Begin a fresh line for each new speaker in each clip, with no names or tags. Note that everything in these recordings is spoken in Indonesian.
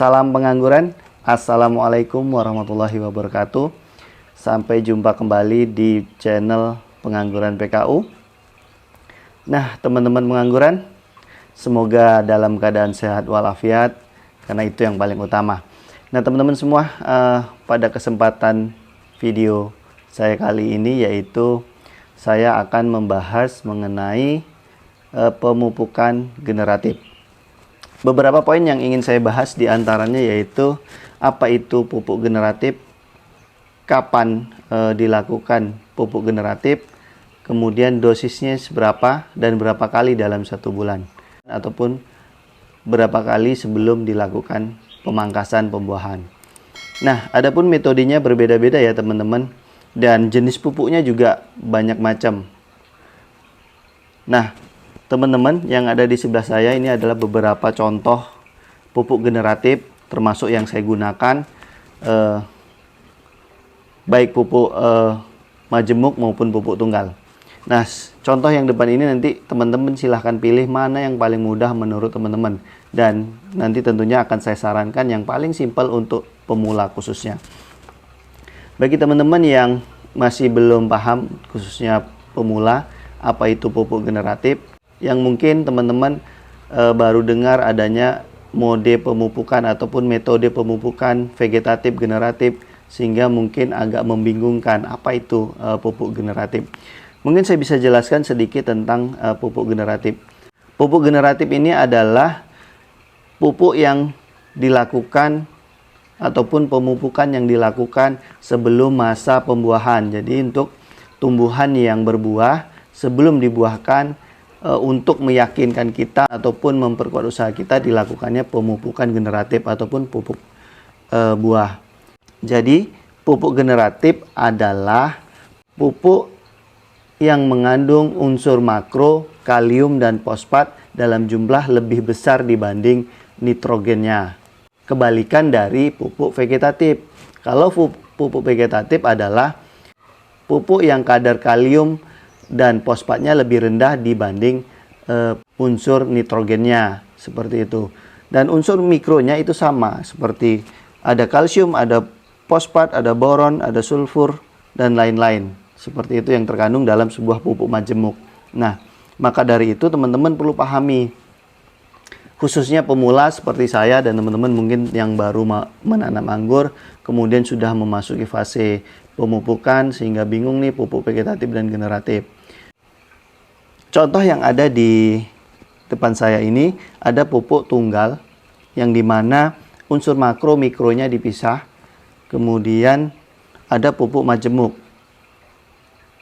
Salam pengangguran. Assalamualaikum warahmatullahi wabarakatuh. Sampai jumpa kembali di channel Pengangguran PKU. Nah, teman-teman pengangguran, semoga dalam keadaan sehat walafiat, karena itu yang paling utama. Nah, teman-teman semua, pada kesempatan video saya kali ini yaitu saya akan membahas mengenai pemupukan generatif. Beberapa poin yang ingin saya bahas diantaranya yaitu apa itu pupuk generatif, kapan dilakukan pupuk generatif, kemudian dosisnya seberapa dan berapa kali dalam satu bulan, ataupun berapa kali sebelum dilakukan pemangkasan pembuahan. Nah, adapun metodenya berbeda-beda ya teman-teman, dan jenis pupuknya juga banyak macam. Nah, teman-teman yang ada di sebelah saya ini adalah beberapa contoh pupuk generatif termasuk yang saya gunakan, baik pupuk majemuk maupun pupuk tunggal. Nah, contoh yang depan ini nanti teman-teman silahkan pilih mana yang paling mudah menurut teman-teman, dan nanti tentunya akan saya sarankan yang paling simpel untuk pemula khususnya. Bagi teman-teman yang masih belum paham khususnya pemula apa itu pupuk generatif, yang mungkin teman-teman baru dengar adanya mode pemupukan ataupun metode pemupukan vegetatif generatif, sehingga mungkin agak membingungkan apa itu pupuk generatif. Mungkin saya bisa jelaskan sedikit tentang pupuk generatif. Pupuk generatif ini adalah pupuk yang dilakukan ataupun pemupukan yang dilakukan sebelum masa pembuahan. Jadi untuk tumbuhan yang berbuah sebelum dibuahkan, untuk meyakinkan kita ataupun memperkuat usaha kita dilakukannya pemupukan generatif ataupun pupuk buah. Jadi pupuk generatif adalah pupuk yang mengandung unsur makro, kalium dan fosfat dalam jumlah lebih besar dibanding nitrogennya. Kebalikan dari pupuk vegetatif. Kalau pupuk vegetatif adalah pupuk yang kadar kalium dan fosfatnya lebih rendah dibanding unsur nitrogennya, seperti itu. Dan unsur mikronya itu sama, seperti ada kalsium, ada fosfat, ada boron, ada sulfur, dan lain-lain. Seperti itu yang terkandung dalam sebuah pupuk majemuk. Nah, maka dari itu teman-teman perlu pahami, khususnya pemula seperti saya dan teman-teman mungkin yang baru menanam anggur, kemudian sudah memasuki fase pemupukan sehingga bingung nih pupuk vegetatif dan generatif. Contoh yang ada di depan saya ini ada pupuk tunggal yang dimana unsur makro mikronya dipisah. Kemudian ada pupuk majemuk,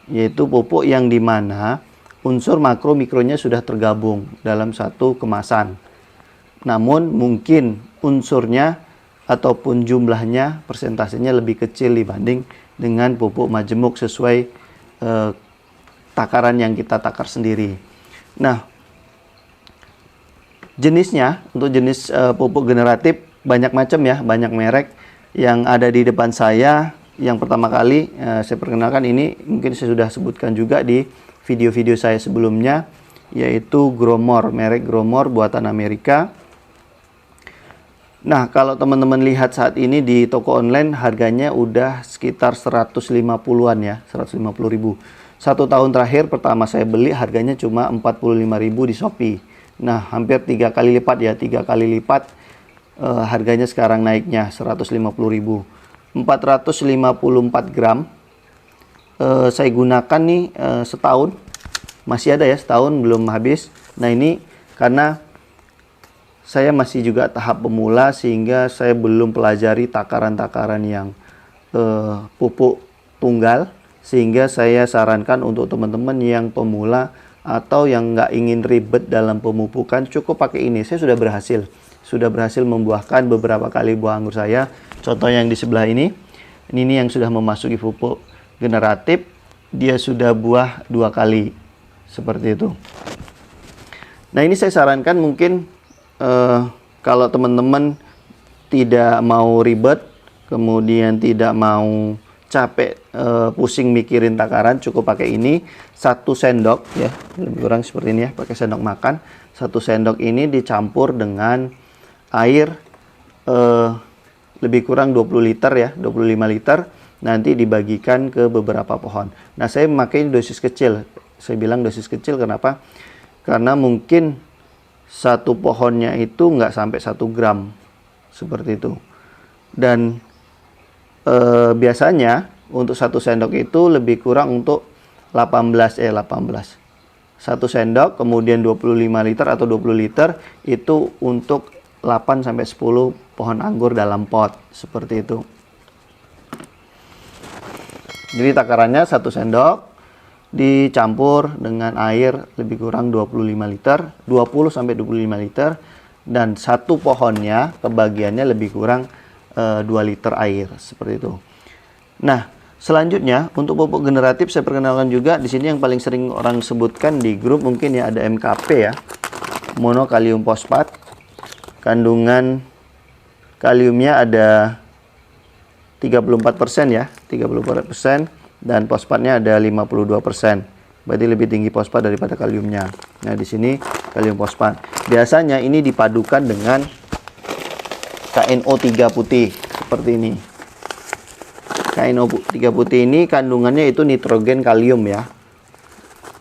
yaitu pupuk yang dimana unsur makro mikronya sudah tergabung dalam satu kemasan. Namun mungkin unsurnya ataupun jumlahnya, persentasenya lebih kecil dibanding dengan pupuk majemuk sesuai takaran yang kita takar sendiri. Nah, jenisnya, untuk jenis pupuk generatif banyak macam ya, banyak merek. Yang ada di depan saya, yang pertama kali saya perkenalkan ini, mungkin saya sudah sebutkan juga di video-video saya sebelumnya, yaitu Growmore, merek Growmore buatan Amerika. Nah, kalau teman-teman lihat saat ini di toko online harganya udah sekitar 150-an ya, 150.000. 1 tahun terakhir pertama saya beli harganya cuma 45.000 di Shopee. Nah, hampir 3 kali lipat ya, 3 kali lipat harganya sekarang naiknya 150.000. 454 gram saya gunakan nih setahun, masih ada ya, setahun belum habis. Nah, ini karena saya masih juga tahap pemula sehingga saya belum pelajari takaran-takaran yang pupuk tunggal, sehingga saya sarankan untuk teman-teman yang pemula atau yang nggak ingin ribet dalam pemupukan, cukup pakai ini. Saya sudah berhasil membuahkan beberapa kali buah anggur saya. Contoh yang di sebelah ini yang sudah memasuki pupuk generatif, dia sudah buah 2 kali seperti itu. Nah, ini saya sarankan mungkin kalau teman-teman tidak mau ribet, kemudian tidak mau capek pusing mikirin takaran, cukup pakai ini 1 sendok ya, lebih kurang seperti ini ya, pakai sendok makan. 1 sendok ini dicampur dengan air lebih kurang 20 liter ya, 25 liter, nanti dibagikan ke beberapa pohon. Nah, saya memakai dosis kecil. Saya bilang dosis kecil kenapa? Karena mungkin satu pohonnya itu nggak sampai 1 gram seperti itu. Dan biasanya untuk 1 sendok itu lebih kurang untuk 18. 1 sendok kemudian 25 liter atau 20 liter itu untuk 8 sampai 10 pohon anggur dalam pot seperti itu. Jadi takarannya 1 sendok dicampur dengan air lebih kurang 25 liter, 20 sampai 25 liter, dan satu pohonnya kebagiannya lebih kurang 2 liter air seperti itu. Nah, selanjutnya untuk pupuk generatif saya perkenalkan juga di sini yang paling sering orang sebutkan di grup mungkin ya, ada MKP ya, monokalium fosfat. Kandungan kaliumnya ada 34% ya, 34%, dan fosfatnya ada 52%. Berarti lebih tinggi fosfat daripada kaliumnya. Nah, di sini kalium fosfat. Biasanya ini dipadukan dengan KNO3 putih seperti ini. KNO3 putih ini kandungannya itu nitrogen kalium ya.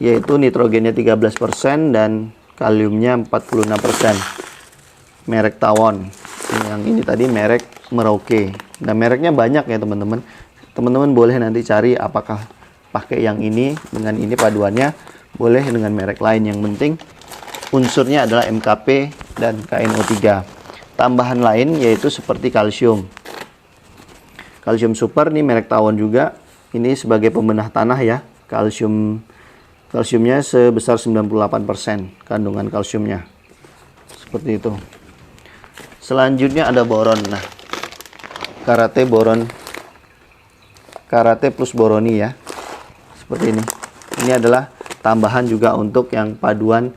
Yaitu nitrogennya 13% dan kaliumnya 46%. Merek Tawon. Yang ini tadi merek Merauke. Nah, mereknya banyak ya teman-teman. Teman-teman boleh nanti cari apakah pakai yang ini dengan ini paduannya, boleh dengan merek lain. Yang penting unsurnya adalah MKP dan KNO3. Tambahan lain yaitu seperti kalsium. Kalsium super nih merek Tawon juga. Ini sebagai pembenah tanah ya. Kalsiumnya sebesar 98% kandungan kalsiumnya. Seperti itu. Selanjutnya ada boron. Nah, Karate plus boroni ya. Seperti ini. Ini adalah tambahan juga untuk yang paduan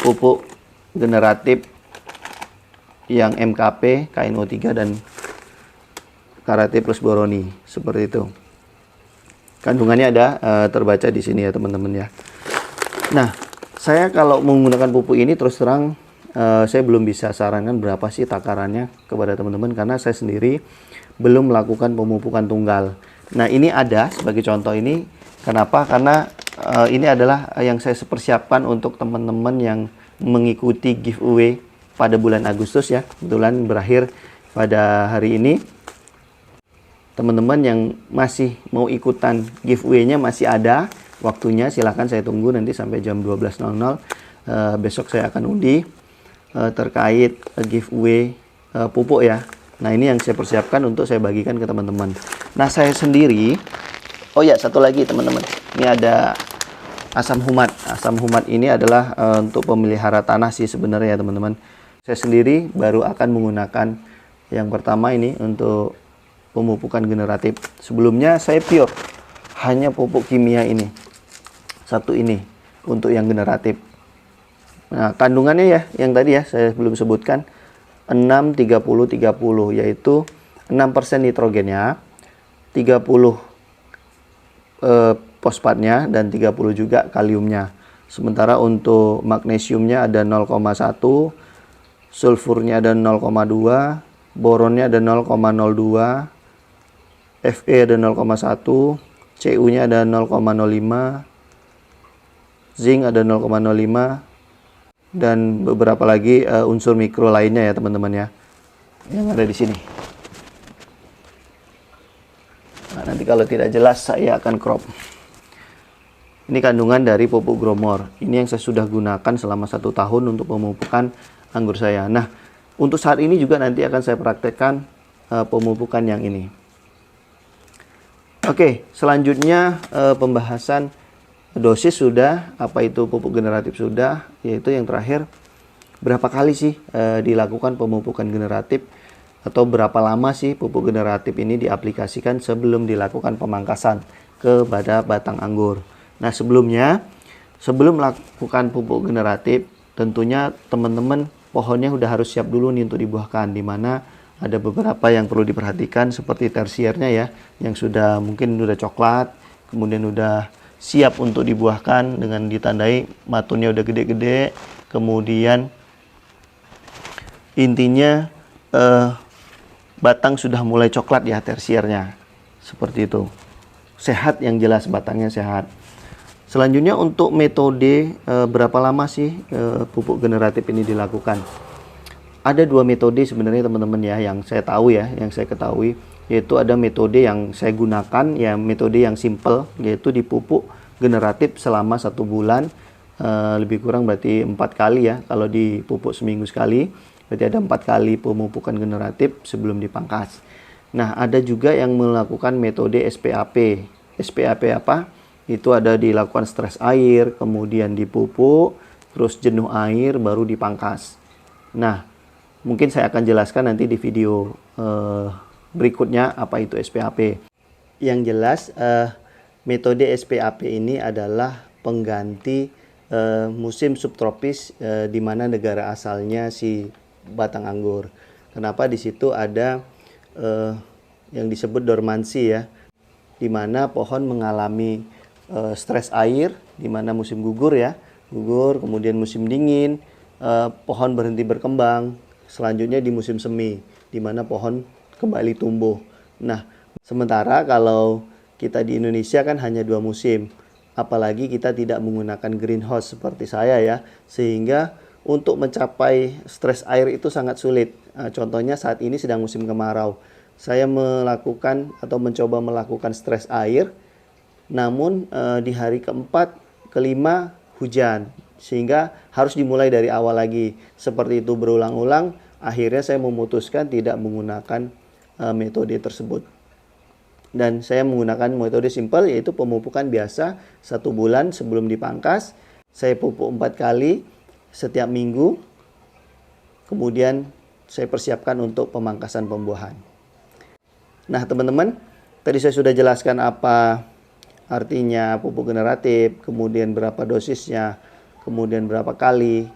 pupuk generatif yang MKP, KNO3 dan Karate plus boroni seperti itu. Kandungannya ada terbaca di sini ya teman-teman ya. Nah, saya kalau menggunakan pupuk ini terus terang saya belum bisa sarankan berapa sih takarannya kepada teman-teman karena saya sendiri belum melakukan pemupukan tunggal. Nah, ini ada sebagai contoh ini. Kenapa? Karena ini adalah yang saya persiapkan untuk teman-teman yang mengikuti giveaway pada bulan Agustus ya. Kebetulan berakhir pada hari ini. Teman-teman yang masih mau ikutan giveaway-nya masih ada waktunya, silahkan saya tunggu nanti sampai jam 12.00. Besok saya akan undi terkait giveaway pupuk ya. Nah, ini yang saya persiapkan untuk saya bagikan ke teman-teman. Nah, saya sendiri, oh ya satu lagi teman-teman, ini ada asam humat. Asam humat ini adalah untuk pemelihara tanah sih sebenarnya ya teman-teman. Saya sendiri baru akan menggunakan yang pertama ini untuk pemupukan generatif. Sebelumnya saya pure hanya pupuk kimia ini. Satu ini untuk yang generatif. Nah, kandungannya ya yang tadi ya saya belum sebutkan 6 30 30 yaitu 6% nitrogennya, 30 fosfatnya dan 30 juga kaliumnya. Sementara untuk magnesiumnya ada 0,1, sulfurnya ada 0,2, boronnya ada 0,02, Fe ada 0,1, Cu-nya ada 0,05, zinc ada 0,05, dan beberapa lagi unsur mikro lainnya ya teman-teman ya, yang ada di sini. Nah, nanti kalau tidak jelas saya akan crop. Ini kandungan dari pupuk Growmore. Ini yang saya sudah gunakan selama 1 tahun untuk pemupukan anggur saya. Nah, untuk saat ini juga nanti akan saya praktekkan pemupukan yang ini. Oke, selanjutnya pembahasan dosis sudah, apa itu pupuk generatif sudah, yaitu yang terakhir berapa kali sih dilakukan pemupukan generatif, atau berapa lama sih pupuk generatif ini diaplikasikan sebelum dilakukan pemangkasan kepada batang anggur. Nah, sebelum melakukan pupuk generatif, tentunya teman-teman pohonnya udah harus siap dulu nih untuk dibuahkan, di mana ada beberapa yang perlu diperhatikan seperti tersiernya ya, yang sudah mungkin udah coklat, kemudian udah siap untuk dibuahkan dengan ditandai matunnya udah gede-gede, kemudian intinya batang sudah mulai coklat ya, tersiernya seperti itu, sehat, yang jelas batangnya sehat. Selanjutnya untuk metode berapa lama sih pupuk generatif ini dilakukan? Ada 2 metode sebenarnya teman-teman ya, yang saya tahu ya, yang saya ketahui, yaitu ada metode yang saya gunakan ya, metode yang simple, yaitu dipupuk generatif selama 1 bulan, lebih kurang berarti 4 kali ya, kalau dipupuk seminggu sekali berarti ada 4 kali pemupukan generatif sebelum dipangkas. Nah, ada juga yang melakukan metode SPAP. SPAP apa? Itu ada dilakukan stres air, kemudian dipupuk, terus jenuh air, baru dipangkas. Nah, mungkin saya akan jelaskan nanti di video berikutnya apa itu SPAP. Yang jelas metode SPAP ini adalah pengganti musim subtropis di mana negara asalnya si batang anggur. Kenapa? Di situ ada yang disebut dormansi ya, di mana pohon mengalami stres air, di mana musim gugur ya, kemudian musim dingin, pohon berhenti berkembang. Selanjutnya di musim semi, di mana pohon kembali tumbuh. Nah, sementara kalau kita di Indonesia kan hanya 2 musim, apalagi kita tidak menggunakan greenhouse seperti saya ya, sehingga untuk mencapai stres air itu sangat sulit. Contohnya saat ini sedang musim kemarau, saya melakukan atau mencoba melakukan stres air, namun di hari keempat, kelima hujan, sehingga harus dimulai dari awal lagi. Seperti itu berulang-ulang, akhirnya saya memutuskan tidak menggunakan metode tersebut. Dan saya menggunakan metode simple, yaitu pemupukan biasa 1 bulan sebelum dipangkas. Saya pupuk 4 kali setiap minggu. Kemudian saya persiapkan untuk pemangkasan pembuahan. Nah teman-teman, tadi saya sudah jelaskan apa artinya pupuk generatif, kemudian berapa dosisnya, kemudian berapa kali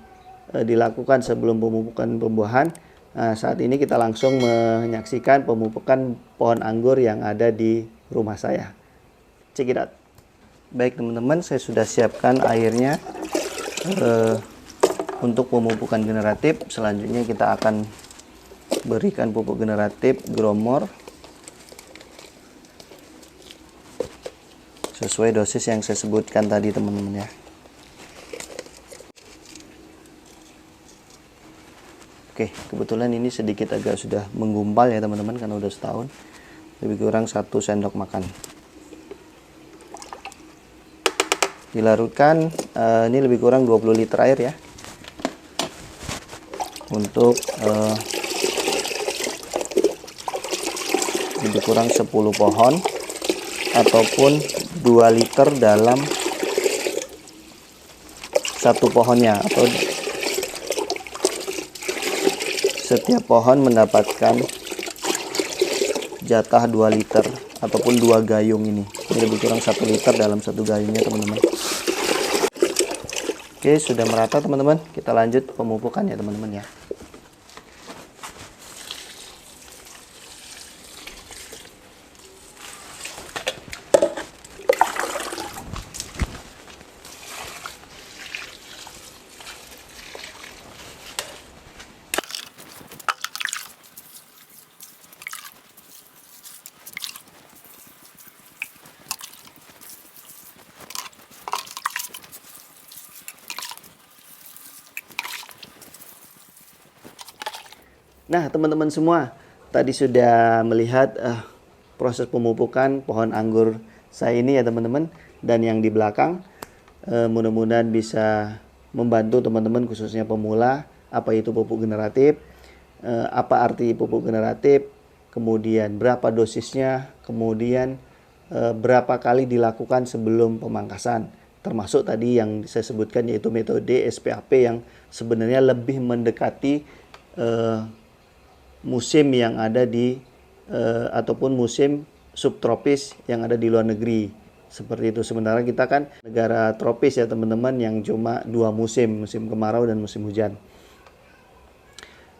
dilakukan sebelum pemupukan pembuahan. Nah, saat ini kita langsung menyaksikan pemupukan pohon anggur yang ada di rumah saya. Check it out. Baik teman-teman, saya sudah siapkan airnya untuk pemupukan generatif. Selanjutnya kita akan berikan pupuk generatif Growmore sesuai dosis yang saya sebutkan tadi teman-teman ya. Oke, kebetulan ini sedikit agak sudah menggumpal ya teman-teman, karena udah setahun. Lebih kurang 1 sendok makan. Dilarutkan, ini lebih kurang 20 liter air ya, untuk lebih kurang 10 pohon, ataupun 2 liter dalam 1 pohonnya, atau setiap pohon mendapatkan jatah 2 liter ataupun 2 gayung ini. Ini lebih kurang 1 liter dalam 1 gayungnya teman-teman. Oke, sudah merata teman-teman. Kita lanjut pemupukan ya teman-teman ya. Nah, teman-teman semua, tadi sudah melihat proses pemupukan pohon anggur saya ini ya teman-teman, dan yang di belakang mudah-mudahan bisa membantu teman-teman khususnya pemula, apa itu pupuk generatif, apa arti pupuk generatif, kemudian berapa dosisnya, kemudian berapa kali dilakukan sebelum pemangkasan, termasuk tadi yang saya sebutkan yaitu metode SPAP yang sebenarnya lebih mendekati musim yang ada di ataupun musim subtropis yang ada di luar negeri. Seperti itu. Sementara kita kan negara tropis ya teman-teman, yang cuma 2 musim, musim kemarau dan musim hujan.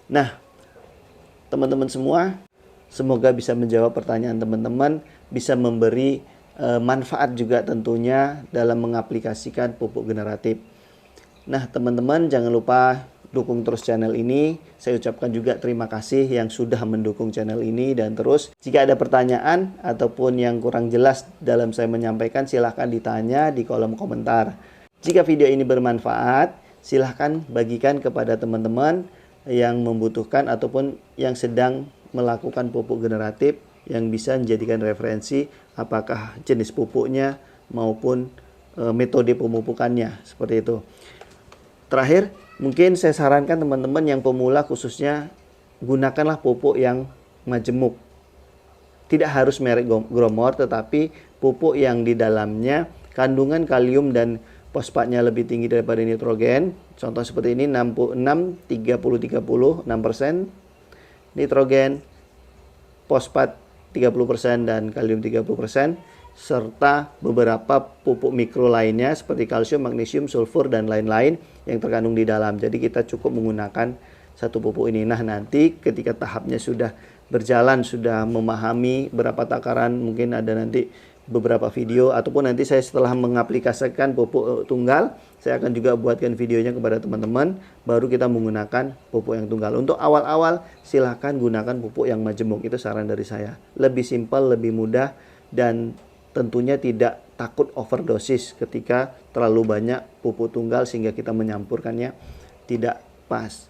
Nah, teman-teman semua, semoga bisa menjawab pertanyaan teman-teman, bisa memberi manfaat juga tentunya dalam mengaplikasikan pupuk generatif. Nah, teman-teman jangan lupa dukung terus channel ini. Saya ucapkan juga terima kasih yang sudah mendukung channel ini, dan terus jika ada pertanyaan ataupun yang kurang jelas dalam saya menyampaikan, silahkan ditanya di kolom komentar. Jika video ini bermanfaat, silahkan bagikan kepada teman-teman yang membutuhkan ataupun yang sedang melakukan pupuk generatif, yang bisa menjadikan referensi apakah jenis pupuknya maupun metode pemupukannya, seperti itu. Terakhir, mungkin saya sarankan teman-teman yang pemula khususnya, gunakanlah pupuk yang majemuk. Tidak harus merek Gromor, tetapi pupuk yang di dalamnya kandungan kalium dan fosfatnya lebih tinggi daripada nitrogen. Contoh seperti ini 66 30 30 6%, nitrogen, fosfat 30% dan kalium 30%. Serta beberapa pupuk mikro lainnya seperti kalsium, magnesium, sulfur, dan lain-lain yang terkandung di dalam. Jadi kita cukup menggunakan satu pupuk ini. Nah, nanti ketika tahapnya sudah berjalan, sudah memahami berapa takaran, mungkin ada nanti beberapa video, ataupun nanti saya setelah mengaplikasikan pupuk tunggal, saya akan juga buatkan videonya kepada teman-teman, baru kita menggunakan pupuk yang tunggal. Untuk awal-awal silahkan gunakan pupuk yang majemuk, itu saran dari saya. Lebih simpel, lebih mudah, dan tentunya tidak takut overdosis ketika terlalu banyak pupuk tunggal sehingga kita menyampurkannya tidak pas.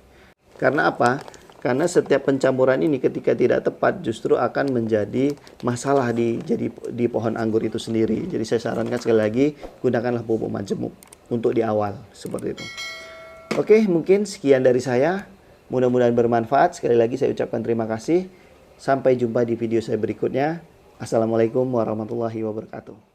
Karena apa? Karena setiap pencampuran ini ketika tidak tepat justru akan menjadi masalah di pohon anggur itu sendiri. Jadi saya sarankan sekali lagi, gunakanlah pupuk majemuk untuk di awal, seperti itu. Oke, mungkin sekian dari saya. Mudah-mudahan bermanfaat. Sekali lagi saya ucapkan terima kasih. Sampai jumpa di video saya berikutnya. Assalamualaikum warahmatullahi wabarakatuh.